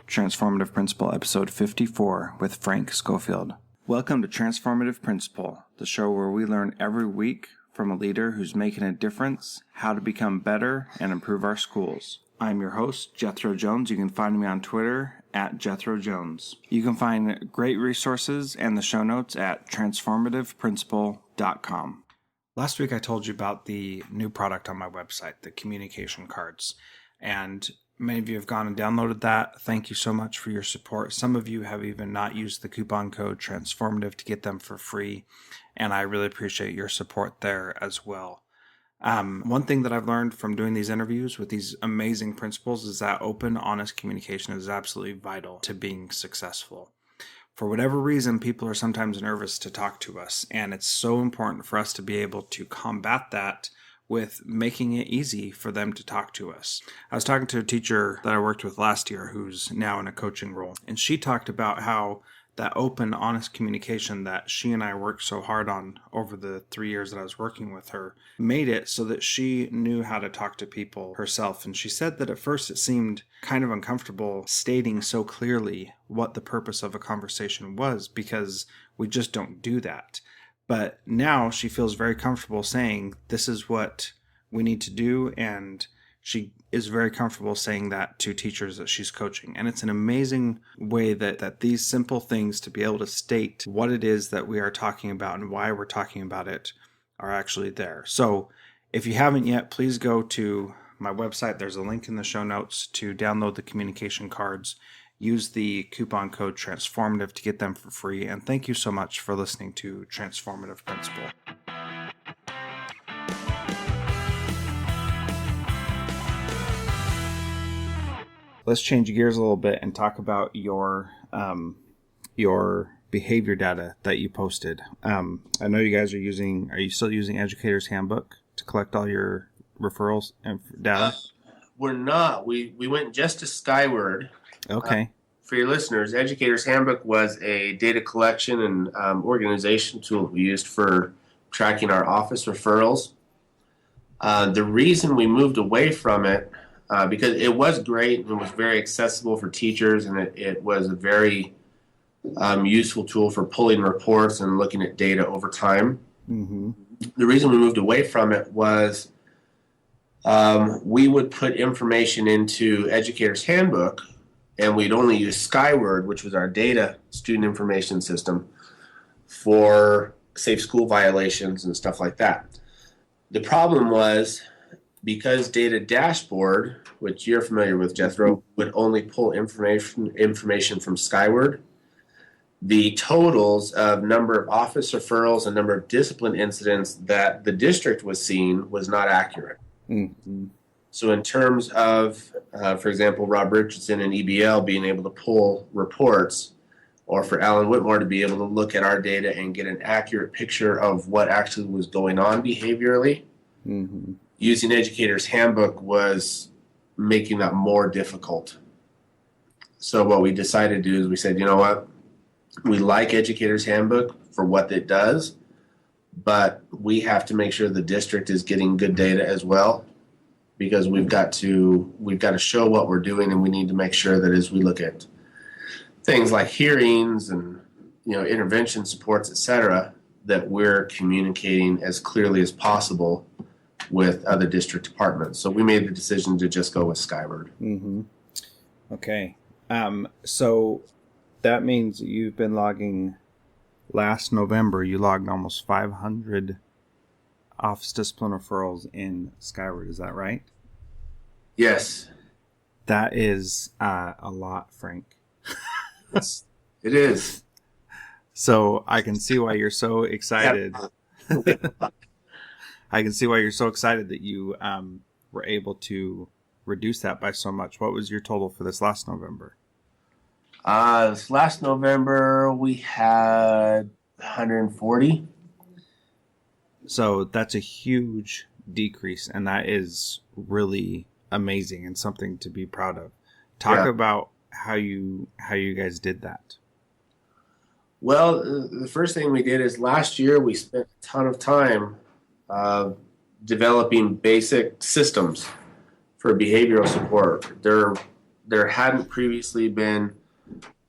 Transformative Principal, Episode 54, with Frank Schofield. Welcome to Transformative Principal, the show where we learn every week from a leader who's making a difference, how to become better, and improve our schools. I'm your host, Jethro Jones. You can find me on Twitter at Jethro Jones. You can find great resources and the show notes at transformativeprincipal.com. Last week I told you about the new product on my website, the communication cards, and many of you have gone and downloaded that. Thank you so much for your support. Some of you have even not used the coupon code Transformative to get them for free, and I really appreciate your support there as well. One thing that I've learned from doing these interviews with these amazing principals is that open, honest communication is absolutely vital to being successful. For whatever reason, people are sometimes nervous to talk to us, and it's so important for us to be able to combat that with making it easy for them to talk to us. I was talking to a teacher that I worked with last year who's now in a coaching role, and she talked about how that open, honest communication that she and I worked so hard on over the 3 years that I was working with her made it so that she knew how to talk to people herself. And she said that at first it seemed kind of uncomfortable stating so clearly what the purpose of a conversation was, because we just don't do that. But now she feels very comfortable saying, this is what we need to do, and she is very comfortable saying that to teachers that she's coaching. And it's an amazing way that these simple things, to be able to state what it is that we are talking about and why we're talking about it, are actually there. So if you haven't yet, please go to my website. There's a link in the show notes to download the communication cards. Use the coupon code Transformative to get them for free. And thank you so much for listening to Transformative Principal. Let's change gears a little bit and talk about your behavior data that you posted. I know you guys are you still using Educator's Handbook to collect all your referrals and data? We're not. We went just to Skyward. Okay. For your listeners, Educator's Handbook was a data collection and organization tool we used for tracking our office referrals. The reason we moved away from it, because it was great and it was very accessible for teachers, and it was a very useful tool for pulling reports and looking at data over time. Mm-hmm. The reason we moved away from it was we would put information into Educator's Handbook, and we'd only use Skyward, which was our data student information system, for safe school violations and stuff like that. The problem was, because Data Dashboard, which you're familiar with, Jethro, would only pull information from Skyward, the totals of number of office referrals and number of discipline incidents that the district was seeing was not accurate. Mm-hmm. So in terms of, for example, Rob Richardson and EBL being able to pull reports, or for Alan Whitmore to be able to look at our data and get an accurate picture of what actually was going on behaviorally, mm-hmm. using Educator's Handbook was making that more difficult. So what we decided to do is we said, you know what, we like Educator's Handbook for what it does, but we have to make sure the district is getting good data as well, because we've got to show what we're doing, and we need to make sure that as we look at things like hearings and intervention supports, etc., that we're communicating as clearly as possible with other district departments. So we made the decision to just go with Skyward. Mm-hmm. Okay. So that means you've been logging. Last November, you logged almost 500 office discipline referrals in Skyward. Is that right? Yes. That is a lot, Frank. It is. So I can see why you're so excited. I can see why you're so excited that you were able to reduce that by so much. What was your total for this last November? This last November, we had 140. So that's a huge decrease, and that is really amazing and something to be proud of. Talk about how you guys did that. Well, the first thing we did is last year we spent a ton of time developing basic systems for behavioral support. there hadn't previously been,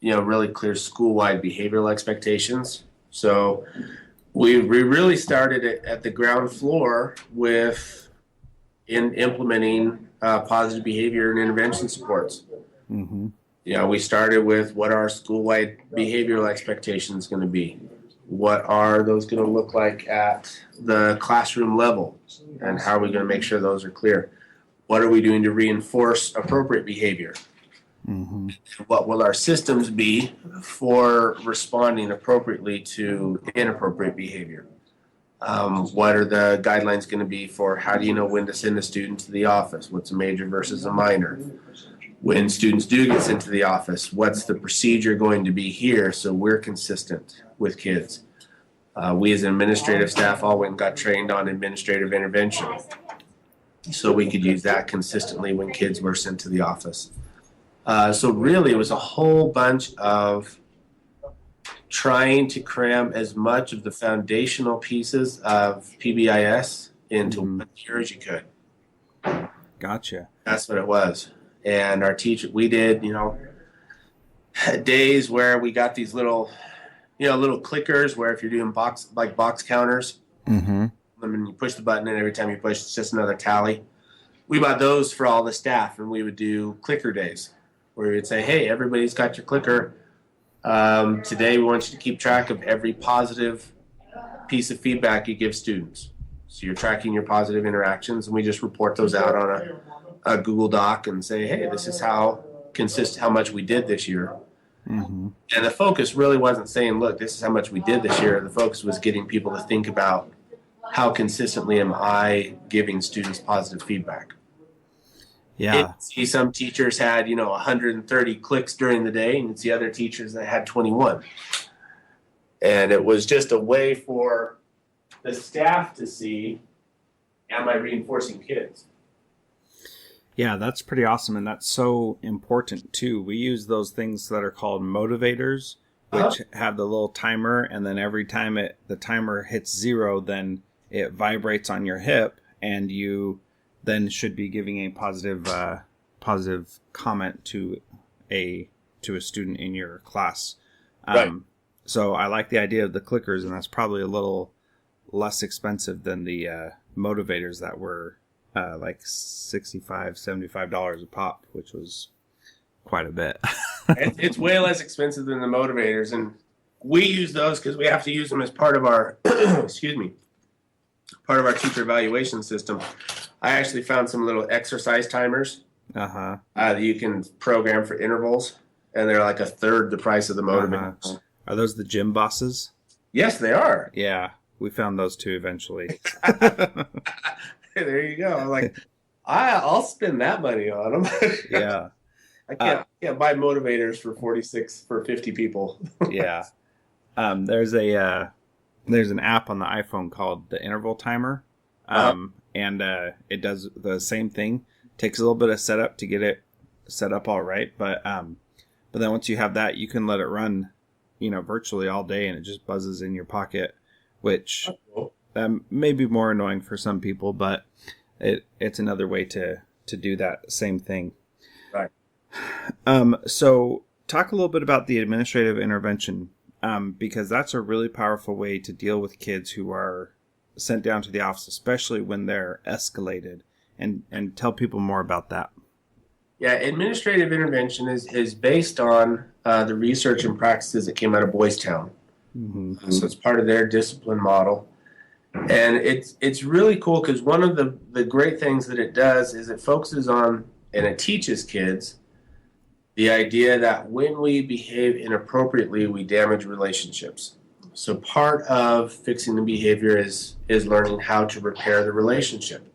really clear school-wide behavioral expectations. So we really started at the ground floor with in implementing positive behavior and intervention supports. Mm-hmm. We started with what are school-wide behavioral expectations going to be? What are those going to look like at the classroom level? And how are we going to make sure those are clear? What are we doing to reinforce appropriate behavior? Mm-hmm. What will our systems be for responding appropriately to inappropriate behavior? What are the guidelines going to be for how do you know when to send a student to the office? What's a major versus a minor? When students do get sent to the office, what's the procedure going to be here so we're consistent with kids? We as an administrative staff all went and got trained on administrative intervention so we could use that consistently when kids were sent to the office. So really it was a whole bunch of trying to cram as much of the foundational pieces of PBIS into Mm-hmm. 1 year as you could. Gotcha. That's what it was. And our teacher, we did, days where we got these little clickers where if you're doing box counters, Mm-hmm. and you push the button and every time you push, it's just another tally. We bought those for all the staff and we would do clicker days where we would say, hey, everybody's got your clicker. Today we want you to keep track of every positive piece of feedback you give students. So you're tracking your positive interactions and we just report those out on a Google Doc and say, hey, this is how much we did this year. Mm-hmm. And the focus really wasn't saying, look, this is how much we did this year. The focus was getting people to think about how consistently am I giving students positive feedback. Yeah. See, some teachers had, 130 clicks during the day, and you'd see other teachers that had 21. And it was just a way for the staff to see, am I reinforcing kids? Yeah, that's pretty awesome. And that's so important too. We use those things that are called motivators, which have the little timer. And then every time the timer hits 0, then it vibrates on your hip and you then should be giving a positive comment to a student in your class. Right. So I like the idea of the clickers, and that's probably a little less expensive than the motivators that were like $65, $75 a pop, which was quite a bit. It's way less expensive than the motivators, and we use those because we have to use them as part of our part of our teacher evaluation system. I actually found some little exercise timers that you can program for intervals, and they're like a third the price of the motivators. Are those the gym bosses? Yes, they are. Yeah, we found those too eventually. There you go. I'm like, I'll spend that money on them. Yeah. I can't buy motivators for 50 people. Yeah. There's an app on the iPhone called the Interval Timer. And it does the same thing. Takes a little bit of setup to get it set up all right, but then once you have that, you can let it run, virtually all day, and it just buzzes in your pocket, which may be more annoying for some people, but it's another way to do that same thing. Right. So talk a little bit about the administrative intervention, because that's a really powerful way to deal with kids who are sent down to the office, especially when they're escalated, and tell people more about that. Yeah, administrative intervention is based on the research and practices that came out of Boys Town. Mm-hmm. So it's part of their discipline model. And it's really cool because one of the great things that it does is it focuses on, and it teaches kids the idea that when we behave inappropriately, we damage relationships. So part of fixing the behavior is learning how to repair the relationship.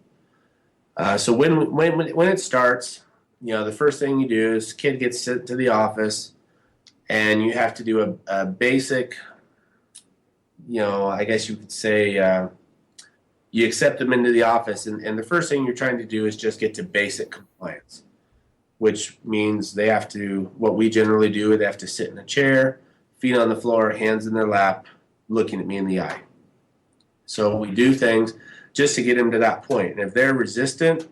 So when it starts, the first thing you do is kid gets sent to the office, and you have to do a basic, I guess you could say, you accept them into the office, and the first thing you're trying to do is just get to basic compliance, which means they have to, what we generally do, they have to sit in a chair, feet on the floor, hands in their lap, looking at me in the eye. So we do things just to get them to that point. And if they're resistant,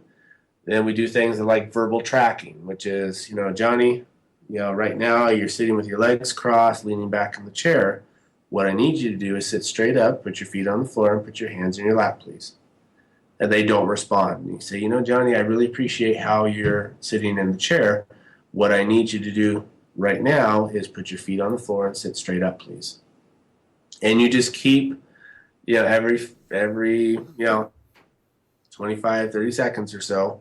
Then we do things like verbal tracking, which is, Johnny, right now you're sitting with your legs crossed, leaning back in the chair. What I need you to do is sit straight up, put your feet on the floor, and put your hands in your lap, please. And they don't respond. And you say, Johnny, I really appreciate how you're sitting in the chair. What I need you to do right now is put your feet on the floor and sit straight up, please. And you just keep, every 25, 30 seconds or so,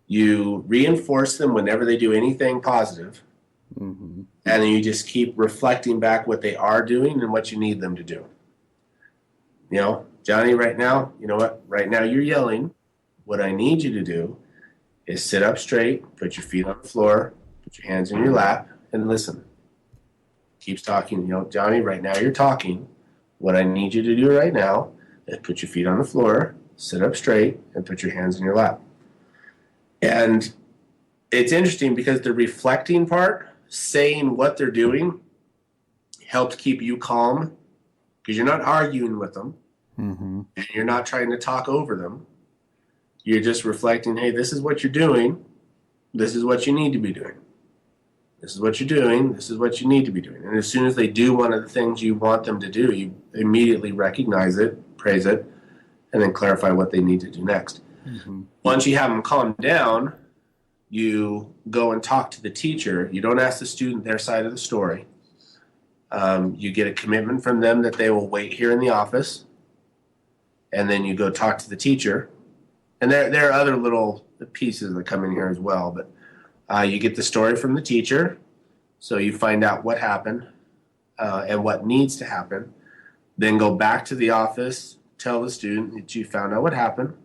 you reinforce them whenever they do anything positive. Mm-hmm. And then you just keep reflecting back what they are doing and what you need them to do. Johnny, right now, you know what? Right now you're yelling. What I need you to do is sit up straight, put your feet on the floor, put your hands in your lap, and listen. Keeps talking. Johnny, right now you're talking. What I need you to do right now is put your feet on the floor, sit up straight, and put your hands in your lap. And it's interesting because the reflecting part, saying what they're doing, helps keep you calm because you're not arguing with them. Mm-hmm. And you're not trying to talk over them. You're just reflecting, hey, this is what you're doing. This is what you need to be doing. This is what you're doing. This is what you need to be doing. And as soon as they do one of the things you want them to do, you immediately recognize it, praise it, and then clarify what they need to do next. Mm-hmm. Once you have them calm down, you go and talk to the teacher. You don't ask the student their side of the story. You get a commitment from them that they will wait here in the office. And then you go talk to the teacher. And there are other little pieces that come in here as well. But you get the story from the teacher. So you find out what happened and what needs to happen. Then go back to the office, tell the student that you found out what happened.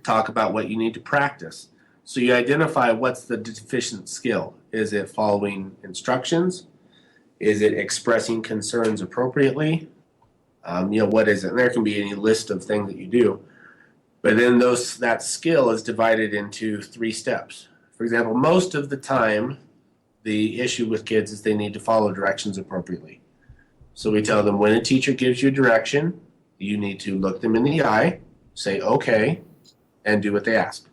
Talk about what you need to practice. So you identify what's the deficient skill. Is it following instructions? Is it expressing concerns appropriately? What is it? And there can be any list of things that you do. But then that skill is divided into 3 steps. For example, most of the time, the issue with kids is they need to follow directions appropriately. So we tell them when a teacher gives you direction, you need to look them in the eye, say, okay, and do what they ask.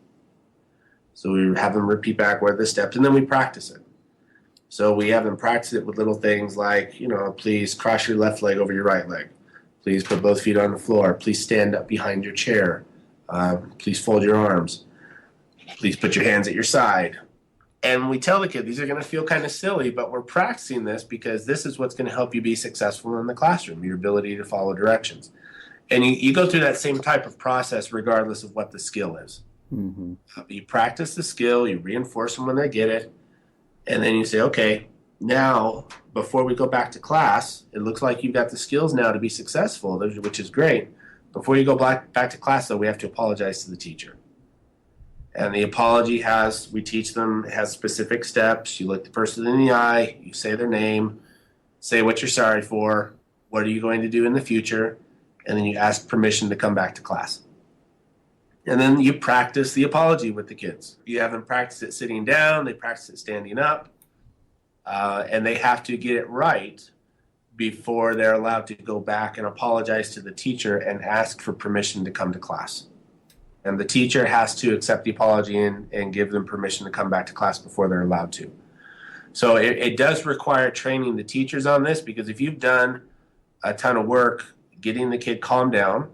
So we have them repeat back what are the steps, and then we practice it. So we have them practice it with little things like, please cross your left leg over your right leg. Please put both feet on the floor. Please stand up behind your chair. Please fold your arms. Please put your hands at your side. And we tell the kid, these are going to feel kind of silly, but we're practicing this because this is what's going to help you be successful in the classroom, your ability to follow directions. And you go through that same type of process regardless of what the skill is. Mm-hmm. You practice the skill, you reinforce them when they get it, and then you say, okay, now, before we go back to class, it looks like you've got the skills now to be successful, which is great. Before you go back to class, though, we have to apologize to the teacher. And the apology we teach them, it has specific steps. You look the person in the eye, you say their name, say what you're sorry for, what are you going to do in the future, and then you ask permission to come back to class. And then you practice the apology with the kids. You have them practice it sitting down, they practice it standing up. And they have to get it right before they're allowed to go back and apologize to the teacher and ask for permission to come to class. And the teacher has to accept the apology and give them permission to come back to class before they're allowed to. So it does require training the teachers on this, because if you've done a ton of work getting the kid calmed down,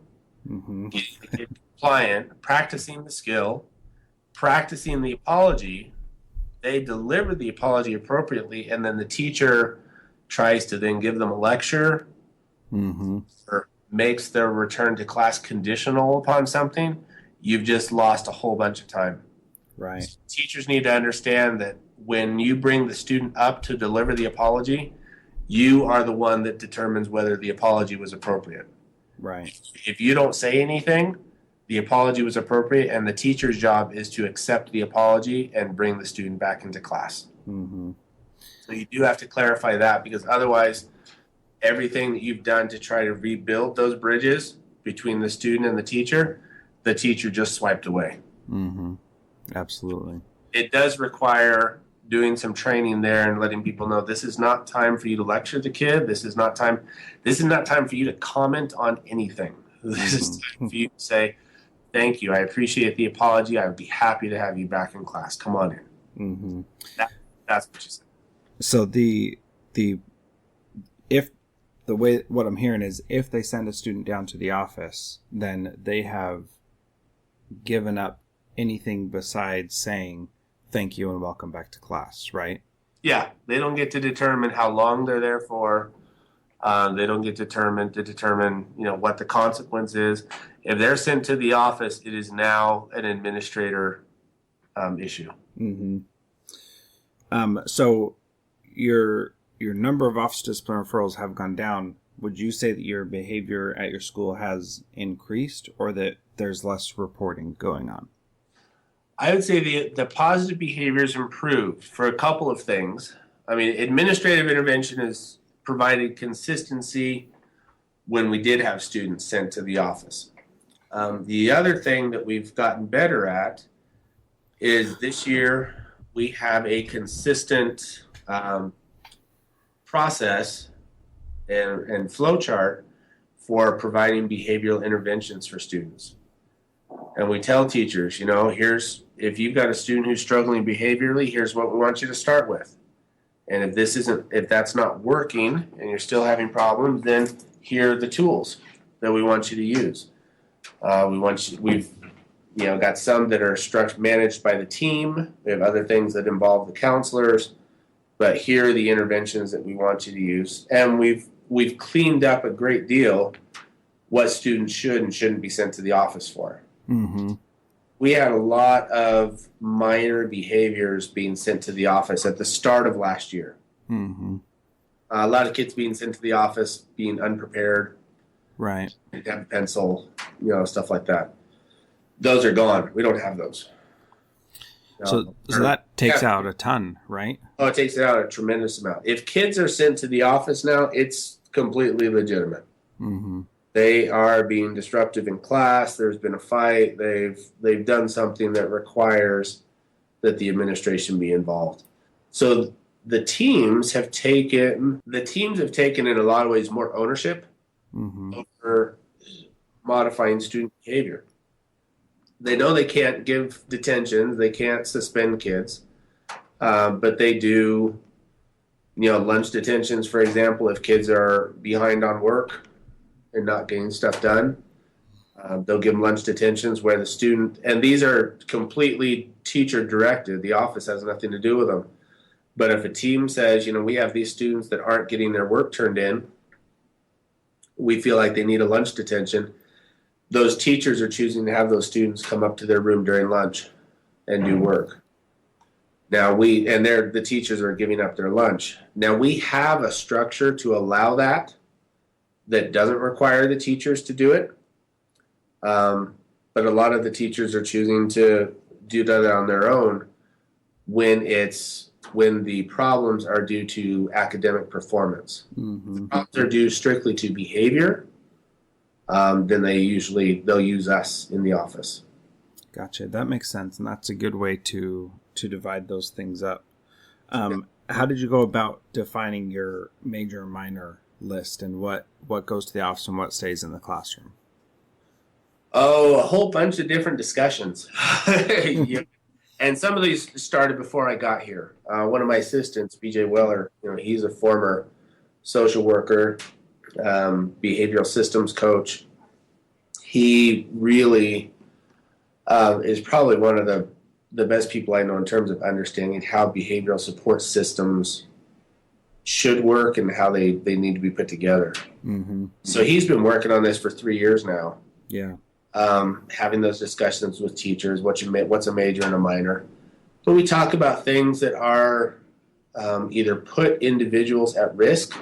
mm-hmm. getting the kid compliant, practicing the skill, practicing the apology, they deliver the apology appropriately, and then the teacher tries to then give them a lecture, mm-hmm. or makes their return to class conditional upon something, you've just lost a whole bunch of time. Right. So teachers need to understand that when you bring the student up to deliver the apology, you are the one that determines whether the apology was appropriate. Right. If you don't say anything, the apology was appropriate, and the teacher's job is to accept the apology and bring the student back into class. Mm-hmm. So you do have to clarify that, because otherwise everything that you've done to try to rebuild those bridges between the student and the teacher just swiped away. Mm-hmm. Absolutely. It does require doing some training there and letting people know this is not time for you to lecture the kid. This is not time for you to comment on anything. This is time for you to say, Thank you. I appreciate the apology. I would be happy to have you back in class. Come on in. Mm-hmm. That's what you said. So if the way what I'm hearing is if they send a student down to the office, then they have given up anything besides saying thank you and welcome back to class, right? Yeah, they don't get to determine how long they're there for. They don't get to determine what the consequence is. If they're sent to the office, it is now an administrator issue. Mm-hmm. So your number of office discipline referrals have gone down. Would you say that your behavior at your school has increased, or that there's less reporting going on? I would say the positive behaviors improved for a couple of things. I mean, administrative intervention has provided consistency when we did have students sent to the office. The other thing that we've gotten better at is this year we have a consistent process and flow chart for providing behavioral interventions for students. And we tell teachers, if you've got a student who's struggling behaviorally, here's what we want you to start with. And if that's not working and you're still having problems, then here are the tools that we want you to use. We've got some that are managed by the team. We have other things that involve the counselors, but here are the interventions that we want you to use. And we've cleaned up a great deal what students should and shouldn't be sent to the office for. Mm-hmm. We had a lot of minor behaviors being sent to the office at the start of last year. Mm-hmm. A lot of kids being sent to the office being unprepared, right? Didn't have a pencil, stuff like that. Those are gone. We don't have those. So that takes out a ton, right? Oh, it takes out a tremendous amount. If kids are sent to the office now, it's completely legitimate. Mm-hmm. They are being disruptive in class. There's been a fight. They've done something that requires that the administration be involved. So the teams have taken in a lot of ways more ownership over modifying student behavior. They know they can't give detentions, they can't suspend kids, but they do, lunch detentions, for example, if kids are behind on work and not getting stuff done. They'll give them lunch detentions where the student, and these are completely teacher directed, the office has nothing to do with them. But if a team says, we have these students that aren't getting their work turned in, we feel like they need a lunch detention, those teachers are choosing to have those students come up to their room during lunch and do work. Now the teachers are giving up their lunch. Now we have a structure to allow that doesn't require the teachers to do it. But a lot of the teachers are choosing to do that on their own when the problems are due to academic performance. Mm-hmm. If the problems are due strictly to behavior, then they'll use us in the office. Gotcha. That makes sense, and that's a good way to divide those things up. How did you go about defining your major and minor list, and what goes to the office and what stays in the classroom? Oh, a whole bunch of different discussions. Yeah. And some of these started before I got here. One of my assistants, BJ Weller, he's a former social worker, behavioral systems coach. He really is probably one of the best people I know in terms of understanding how behavioral support systems should work and how they need to be put together. Mm-hmm. So he's been working on this for 3 years now. Yeah. Having those discussions with teachers, what's a major and a minor. But we talk about things that are either put individuals at risk.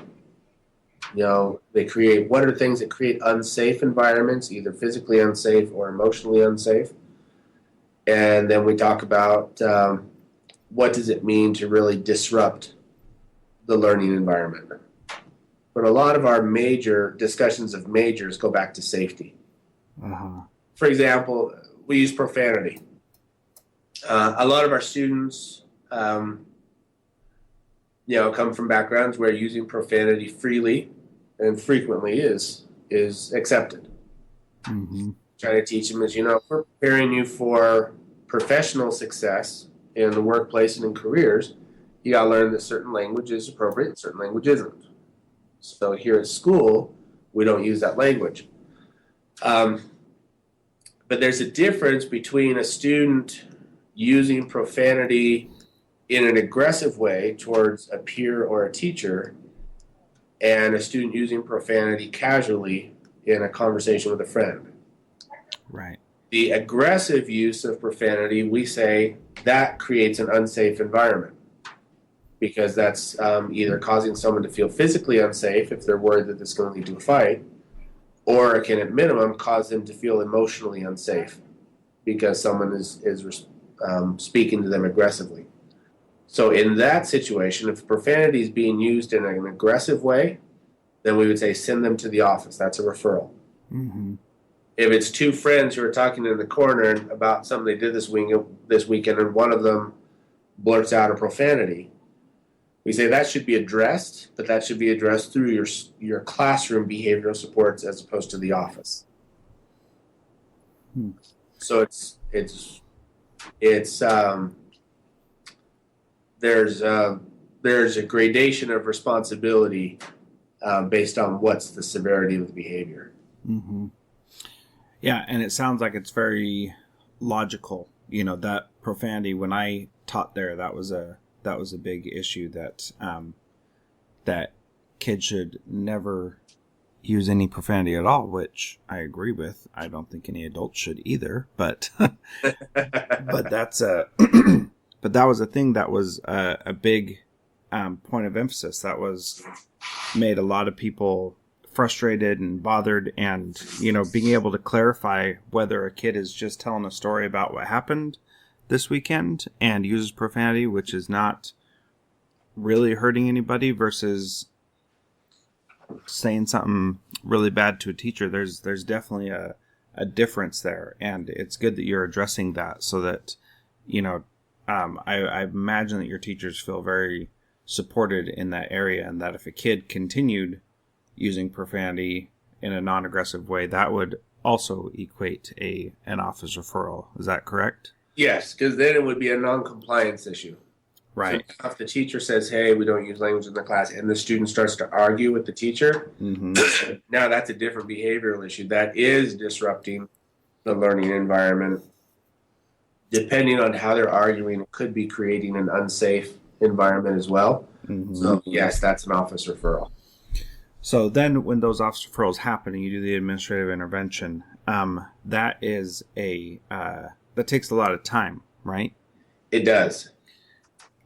What are things that create unsafe environments, either physically unsafe or emotionally unsafe. And then we talk about what does it mean to really disrupt the learning environment. But a lot of our major discussions of majors go back to safety. Uh-huh. For example, we use profanity. A lot of our students, come from backgrounds where using profanity freely and frequently is accepted. Mm-hmm. try to teach them is, if we're preparing you for professional success in the workplace and in careers, you got to learn that certain language is appropriate and certain language isn't. So here at school, we don't use that language. But there's a difference between a student using profanity in an aggressive way towards a peer or a teacher and a student using profanity casually in a conversation with a friend. Right. The aggressive use of profanity, we say that creates an unsafe environment because that's either causing someone to feel physically unsafe if they're worried that it's going to lead to a fight, or it can, at minimum, cause them to feel emotionally unsafe because someone is speaking to them aggressively. So in that situation, if profanity is being used in an aggressive way, then we would say send them to the office. That's a referral. Mm-hmm. If it's two friends who are talking in the corner about something they did this weekend, and one of them blurts out a profanity, we say that should be addressed, but that should be addressed through your classroom behavioral supports as opposed to the office. So there's a gradation of responsibility based on what's the severity of the behavior. Mm-hmm. Yeah, and it sounds like it's very logical. That profanity, when I taught there, that was a big issue that that kids should never use any profanity at all, which I agree with. I don't think any adult should either, but but that's but that was a thing that was a big point of emphasis that was made a lot of people frustrated and bothered, and being able to clarify whether a kid is just telling a story about what happened this weekend and uses profanity, which is not really hurting anybody, versus saying something really bad to a teacher. There's definitely a difference there, and it's good that you're addressing that so that I imagine that your teachers feel very supported in that area, and that if a kid continued using profanity in a non-aggressive way, that would also equate an office referral. Is that correct? Yes, because then it would be a non-compliance issue. Right. So if the teacher says, hey, we don't use language in the class, and the student starts to argue with the teacher, Mm-hmm. now that's a different behavioral issue. That is disrupting the learning environment. Depending on how they're arguing, it could be creating an unsafe environment as well. Mm-hmm. So, yes, that's an office referral. So then when those office referrals happen and you do the administrative intervention, that takes a lot of time, right? It does.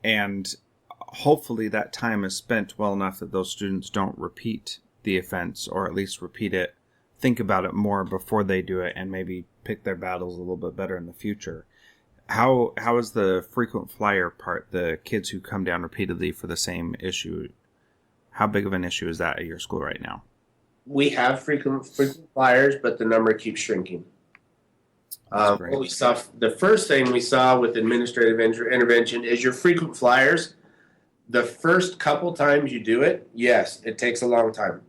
And hopefully that time is spent well enough that those students don't repeat the offense, or at least repeat it, think about it more before they do it, and maybe pick their battles a little bit better in the future. How is the frequent flyer part, the kids who come down repeatedly for the same issue? How big of an issue is that at your school right now? We have frequent flyers, but the number keeps shrinking. What we saw, the first thing we saw with administrative intervention is your frequent flyers. The first couple times you do it, yes, it takes a long time.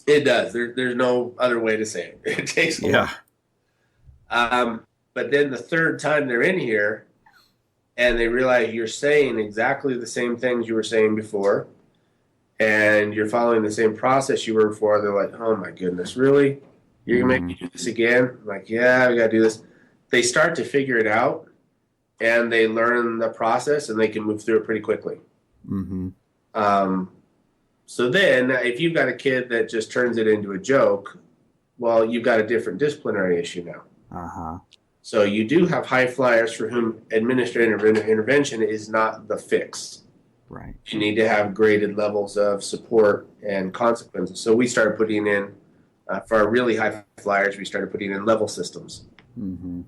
It does. There's no other way to say it. It takes a long. But then the third time they're in here, and they realize you're saying exactly the same things you were saying before, and you're following the same process you were before, they're like, oh my goodness, really? You're going to make me do this again? I'm like, yeah, we got to do this. They start to figure it out, and they learn the process, and they can move through it pretty quickly. Mm-hmm. So then if you've got a kid that just turns it into a joke, well, you've got a different disciplinary issue now. Uh-huh. So you do have high flyers for whom administrative intervention is not the fix. Right. You need to have graded levels of support and consequences. So we started putting in, for our really high flyers, we started putting in level systems. Mm-hmm.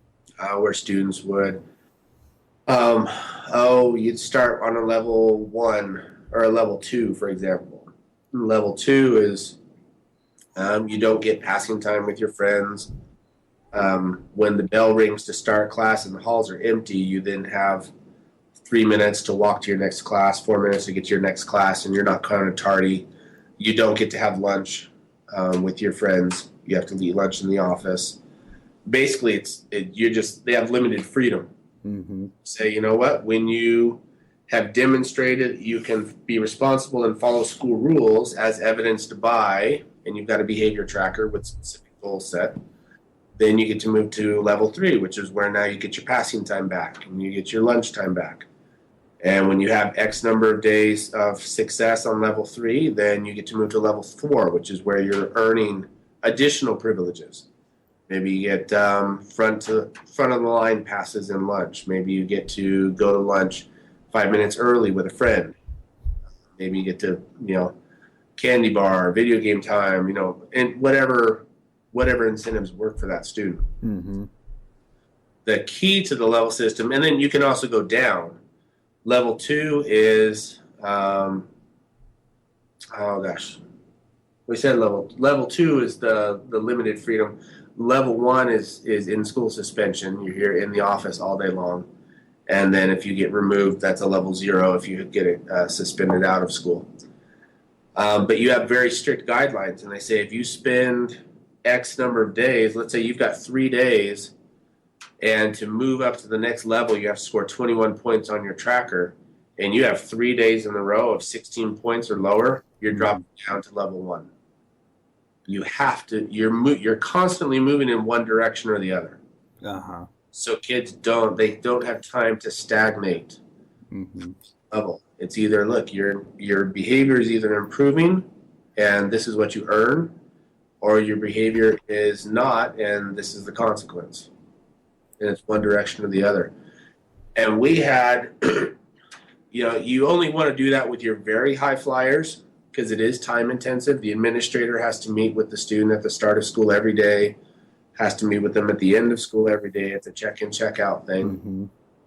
Where students would, you'd start on a level 1 or a level 2, for example. Level 2 is you don't get passing time with your friends. When the bell rings to start class and the halls are empty, you then have 3 minutes to walk to your next class, 4 minutes to get to your next class, and you're not kind of tardy. You don't get to have lunch with your friends. You have to eat lunch in the office. Basically, they have limited freedom. Mm-hmm. Say, you know what? When you have demonstrated you can be responsible and follow school rules as evidenced by, and you've got a behavior tracker with specific goals set, then you get to move to level 3, which is where now you get your passing time back and you get your lunch time back. And when you have X number of days of success on level 3, then you get to move to level 4, which is where you're earning additional privileges. Maybe you get front of the line passes in lunch. Maybe you get to go to lunch 5 minutes early with a friend. Maybe you get to, candy bar, video game time, and whatever incentives work for that student. Mm-hmm. The key to the level system, and then you can also go down. Level 2 is, we said level 2 is the limited freedom. Level 1 is in school suspension. You're here in the office all day long. And then if you get removed, that's a level 0 if you get it suspended out of school. But you have very strict guidelines. And they say if you spend X number of days, let's say you've got 3 days, and to move up to the next level, you have to score 21 points on your tracker. And you have 3 days in a row of 16 points or lower, you're dropping down to level 1. You have to, you're constantly moving in one direction or the other. Uh-huh. So kids don't have time to stagnate. Mm-hmm. Level. It's either, look, your behavior is either improving and this is what you earn, or your behavior is not and this is the consequence. And it's one direction or the other. And we had, you only want to do that with your very high flyers, because it is time intensive. The administrator has to meet with the student at the start of school every day, has to meet with them at the end of school every day. It's a check-in, check-out thing. Mm-hmm.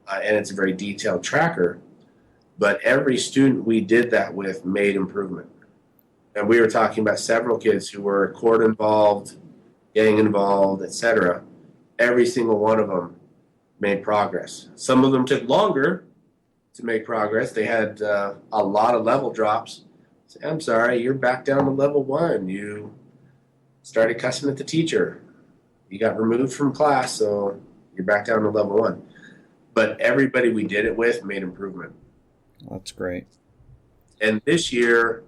And it's a very detailed tracker. But every student we did that with made improvement. And we were talking about several kids who were court involved, gang involved, etc. Every single one of them made progress. Some of them took longer to make progress. They had a lot of level drops. I'm sorry, you're back down to level 1. You started cussing at the teacher. You got removed from class, so you're back down to level 1. But everybody we did it with made improvement. That's great. And this year,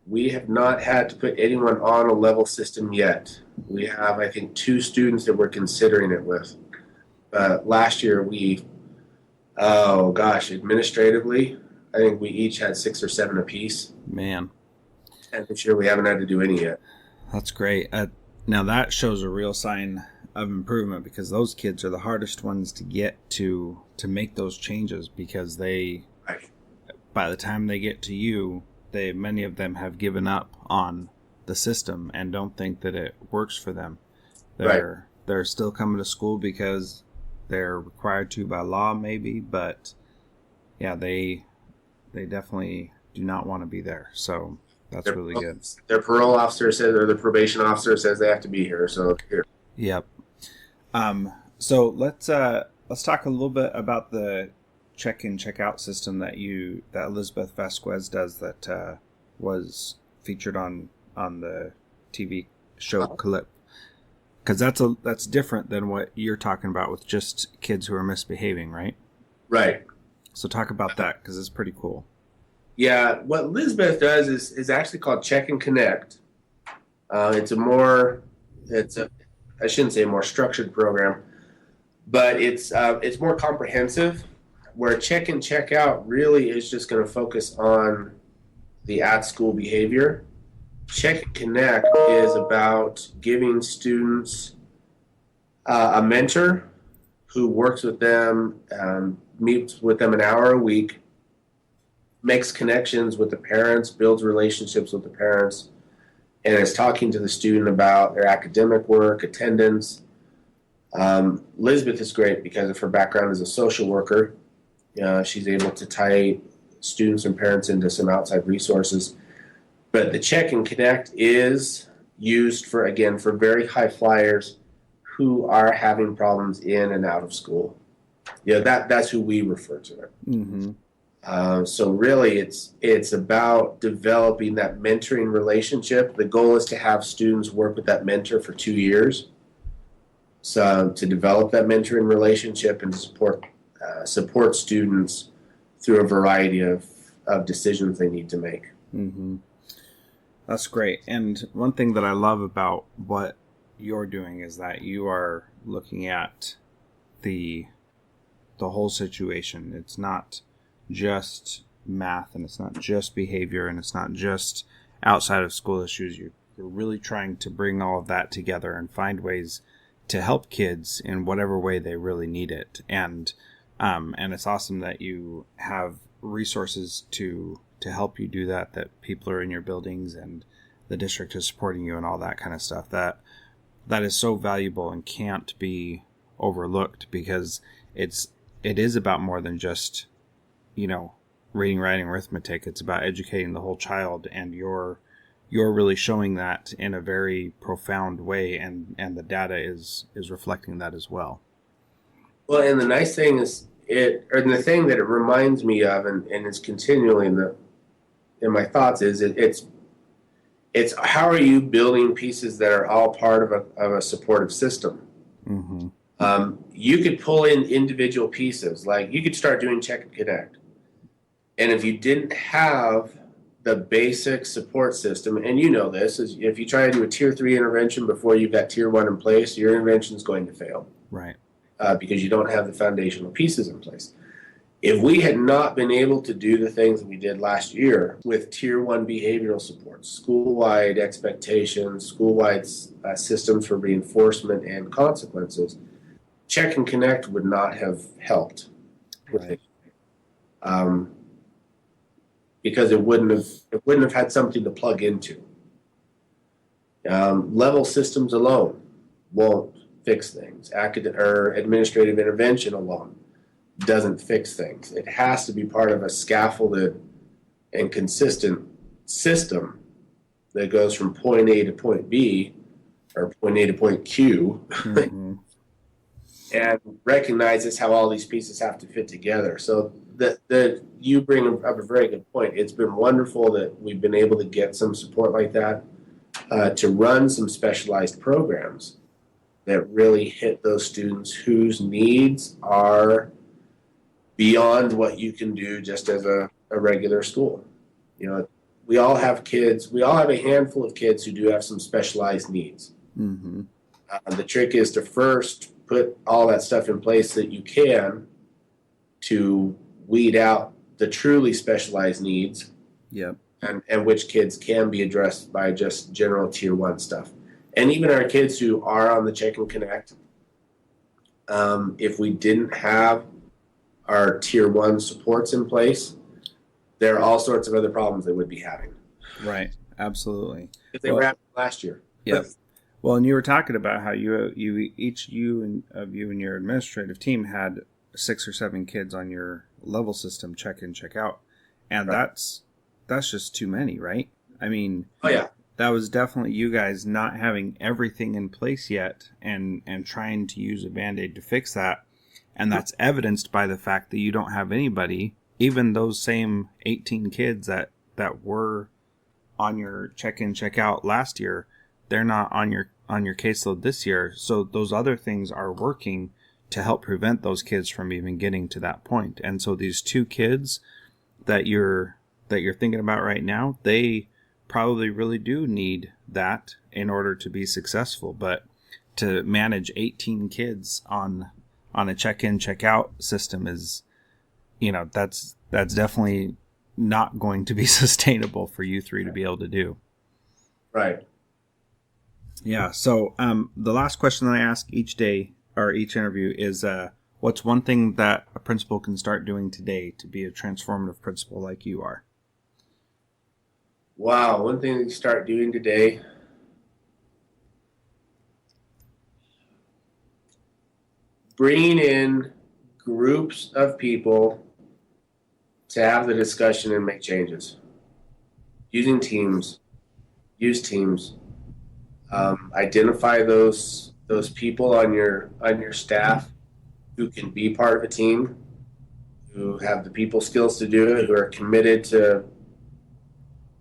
we have not had to put anyone on a level system yet. We have, I think, 2 students that we're considering it with. Last year, administratively, I think we each had 6 or 7 apiece. Man. And this year we haven't had to do any yet. That's great. Now that shows a real sign of improvement, because those kids are the hardest ones to get to make those changes, because they, Right. by the time they get to you, many of them have given up on the system and don't think that it works for them. They're still coming to school because they're required to by law, maybe, but yeah, they definitely do not want to be there. So that's really good. Their parole officer says, or the probation officer says they have to be here. So here. Yep. So let's talk a little bit about the check-in, check-out system that Elizabeth Vasquez does, that was featured on the TV show Clip. Because that's different than what you're talking about with just kids who are misbehaving, right? Right. So talk about that, because it's pretty cool. Yeah, what Elizabeth does is actually called Check and Connect. I shouldn't say a more structured program, but it's more comprehensive. Where Check and Check Out really is just going to focus on the at-school behavior. Check and Connect is about giving students a mentor who works with them, meets with them an hour a week, makes connections with the parents, builds relationships with the parents, and is talking to the student about their academic work, attendance. Elizabeth is great because of her background as a social worker. She's able to tie students and parents into some outside resources. But the Check and Connect is used for very high flyers who are having problems in and out of school. That's who we refer to it. Mm-hmm. So really, it's about developing that mentoring relationship. The goal is to have students work with that mentor for 2 years, so to develop that mentoring relationship and support students through a variety of decisions they need to make. Mm-hmm. That's great. And one thing that I love about what you're doing is that you are looking at the whole situation. It's not just math, and it's not just behavior, and it's not just outside of school issues. You're really trying to bring all of that together and find ways to help kids in whatever way they really need it. And it's awesome that you have resources to help you do that. That people are in your buildings and the district is supporting you and all that kind of stuff. That is so valuable and can't be overlooked, because it is about more than just, reading, writing, arithmetic. It's about educating the whole child, and you're really showing that in a very profound way, and the data is reflecting that as well. Well, and the nice thing is the thing that it reminds me of, and it's continually in my thoughts, is it's how are you building pieces that are all part of a supportive system. Mm-hmm. You could pull in individual pieces, like you could start doing check and connect. And if you didn't have the basic support system, and you know this, is if you try to do a tier 3 intervention before you've got tier 1 in place, your intervention is going to fail. Right. Because you don't have the foundational pieces in place. If we had not been able to do the things that we did last year with tier 1 behavioral support, school-wide expectations, school-wide systems for reinforcement and consequences, check and connect would not have helped with Right. it. Because it wouldn't have had something to plug into. Level systems alone won't fix things. Administrative intervention alone doesn't fix things. It has to be part of a scaffolded and consistent system that goes from point A to point B, or point A to point Q, Mm-hmm. and recognizes how all these pieces have to fit together. So that you bring up a very good point. It's been wonderful that we've been able to get some support like that, to run some specialized programs that really hit those students whose needs are beyond what you can do just as a regular school. We all have a handful of kids who do have some specialized needs. Mm-hmm. The trick is to first put all that stuff in place that you can, to weed out the truly specialized needs. Yep. And which kids can be addressed by just general tier 1 stuff. And even our kids who are on the check and connect, if we didn't have our tier 1 supports in place, there are all sorts of other problems they would be having. Right. Absolutely. If they were happening last year. Yep. Well, and you were talking about how you and your administrative team had 6 or 7 kids on your level system, check in, check out, and right. that's just too many, right? I mean, oh yeah, that was definitely you guys not having everything in place yet, and trying to use a Band-Aid to fix that, and that's evidenced by the fact that you don't have anybody, even those same 18 kids that were on your check in, check out last year. They're not on your caseload this year, so those other things are working to help prevent those kids from even getting to that point. And so these 2 kids that you're thinking about right now, they probably really do need that in order to be successful. But to manage 18 kids on a check-in, check-out system is, that's definitely not going to be sustainable for you 3 to be able to do. Right. Yeah. So the last question that I ask each day or each interview is, what's one thing that a principal can start doing today to be a transformative principal like you are? Wow. One thing that you start doing today, bringing in groups of people to have the discussion and make changes. Using teams. Use teams. Identify those people on your staff who can be part of a team, who have the people skills to do it, who are committed to,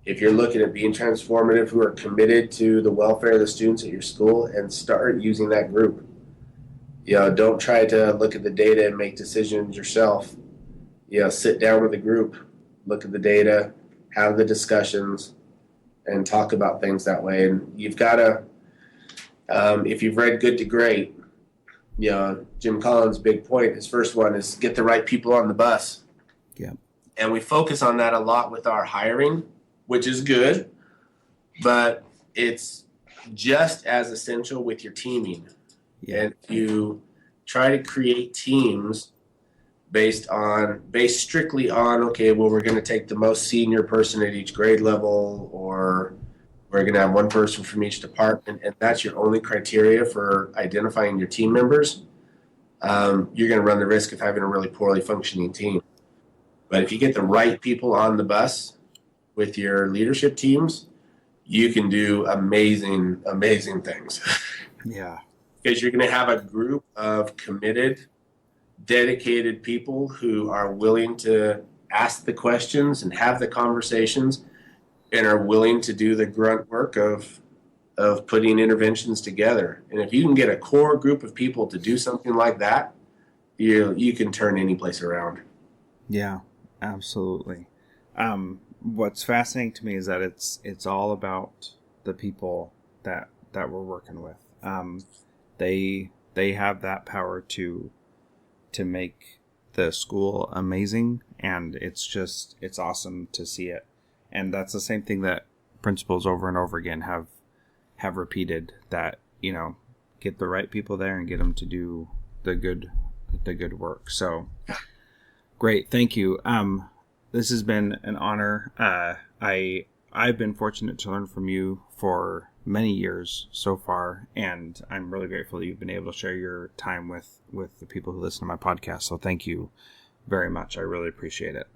if you're looking at being transformative, who are committed to the welfare of the students at your school, and start using that group. Don't try to look at the data and make decisions yourself. Sit down with a group, look at the data, have the discussions, and talk about things that way. And you've got to, if you've read Good to Great, Jim Collins' big point, his first one is get the right people on the bus. Yeah. And we focus on that a lot with our hiring, which is good, but it's just as essential with your teaming. Yeah. And you try to create teams based strictly on, okay, well, we're going to take the most senior person at each grade level, or we're going to have one person from each department, and that's your only criteria for identifying your team members, you're going to run the risk of having a really poorly functioning team. But if you get the right people on the bus with your leadership teams, you can do amazing, amazing things. Yeah. Because you're going to have a group of committed, dedicated people who are willing to ask the questions and have the conversations and are willing to do the grunt work of putting interventions together. And if you can get a core group of people to do something like that, you can turn any place around. Yeah, absolutely. What's fascinating to me is that it's all about the people that we're working with. They have that power to make the school amazing, and it's awesome to see it. And that's the same thing that principals over and over again have repeated, that get the right people there and get them to do the good work. So great, thank you. This has been an honor. I've been fortunate to learn from you for many years so far, and I'm really grateful that you've been able to share your time with the people who listen to my podcast. So thank you very much. I really appreciate it.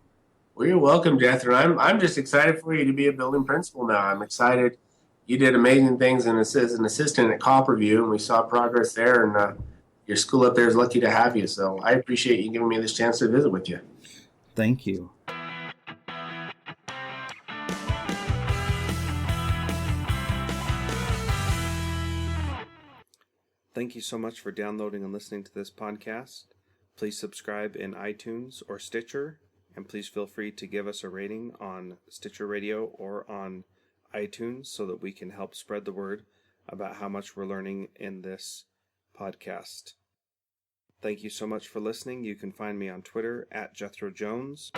Well, you're welcome, Jethro. I'm just excited for you to be a building principal now. I'm excited. You did amazing things as an assistant at Copperview, and we saw progress there, and your school up there is lucky to have you. So I appreciate you giving me this chance to visit with you. Thank you. Thank you so much for downloading and listening to this podcast. Please subscribe in iTunes or Stitcher, and please feel free to give us a rating on Stitcher Radio or on iTunes so that we can help spread the word about how much we're learning in this podcast. Thank you so much for listening. You can find me on Twitter at Jethro Jones.